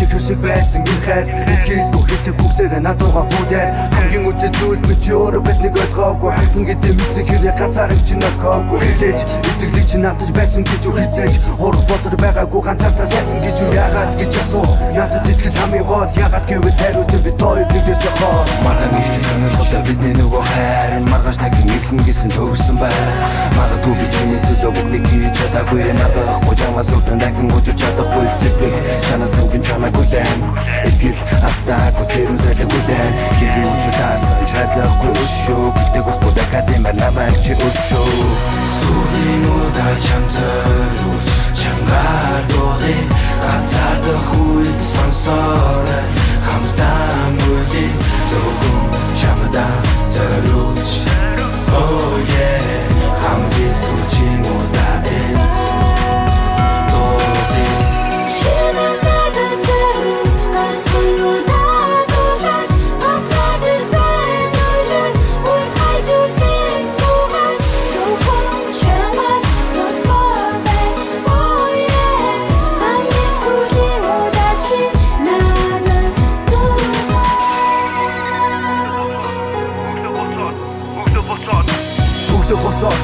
ихэр шиг байсан энэ хайр эдгэлгүй хэлдэг бүксээр надуугаа бүдээр хамгийн үнэтэй зүйл би чи өөрөө байсныг ойлгоогүй хайцсан гэдэг мэдсэн хэрэг ганцаараа чи нөхөөгүй хэлээж итгэлийг чи автаж байсан гэж юу хизээж урах бодор байгаагүй ганцаартаа сайсан гэж юу яагаад гэж асуу надад итгэл хамгийн гол яагаад гэвэл тариутай би тоо нэгдээс хоо маргаан ирч сонирхолтой бидний нөгөө хайр маргааш тагин нэглэн гисэн төгсөн бай магадгүй би чиний төлөө бүгнийг хийж чадаагүй надахгүй чамаас үлдэн дахин гүйж чадахгүй сэтгэл чанаас өгөн чамайг хүлээн итгэл автаагүй зэрүүн зайлаг хүлээн хэрэг учиртаасан шалахгүй өшөө гэхдээ господь академиар намайг чи өшөө сүрийн удаа чам зориул чангаар дуулын ганцаардах үед сонсоорой хамтдаа мөрлийн зөвхөн чамдаа зориулж oh yeah хамгийн сүүлийн удаа энд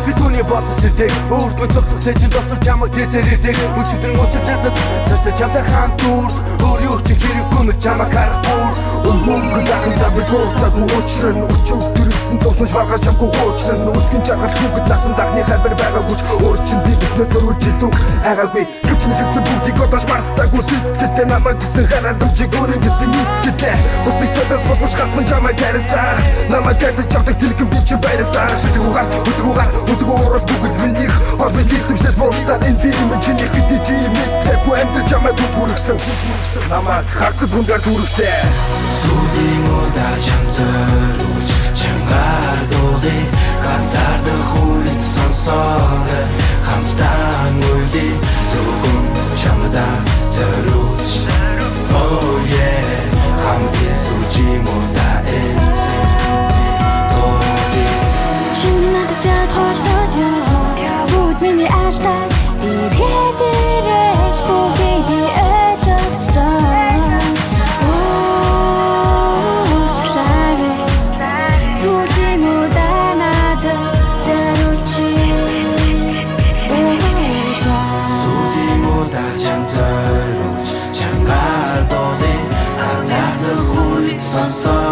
би түүний бодос ирдэг өөртөө цогцох цэжин дотор чамаг тэсэр ирдэг өчигдрэн учиртаад цаашдаа чамтай хамт үрд өөрийн өчиг хэрэггүй мэд чамаг харахгүй мөнгө дахиндаа би дууртаагүй учрын өчөг дэрэгсэн дуусна шваргаж чамгүй хуучрын үсгэн чагаар хүүхэд насан дахны хайбар байгаагүйч өөр чинь би биднээ зориулж илүү айгаагүй гэвч мэдсэн бүгдийг одоош мартаагүй сэтгэлтэй намайг гисэн хараламжиг өөрийн гисэн итгэлтэй бусдыг цодоос бодож гацсан чамайг хайрсаа намайг хайрлаж авдаг тэлгэн би чи баярсаа шилдэг угаарч хөдөлг угаар үзэгүй урал бүгд минийх орсон хилтэмжнээс босдаад энэ би юм чиний хэдий чи мэдрэхгүй амьдрал чамайг хүргсэн намайг хагцад бүнгээр дүргсэн сүрийн удаа чам зориулж чангаар дуулын ганцаардах үед сонсоорой хамтдаа мөрлийн зөвхөн чамдаа зориулж oh yeah хамгийн сүүлийн удаа энд Чиний надад зяад холбоод яа бүгд миний алдаа ирэхэд ирэж бүгдийг би ойлгосон уучлаарай зүудийн удаа надад зориулж сүрийн удаа чам зориулж чангаар дуулын ганцаардах үед сонсоо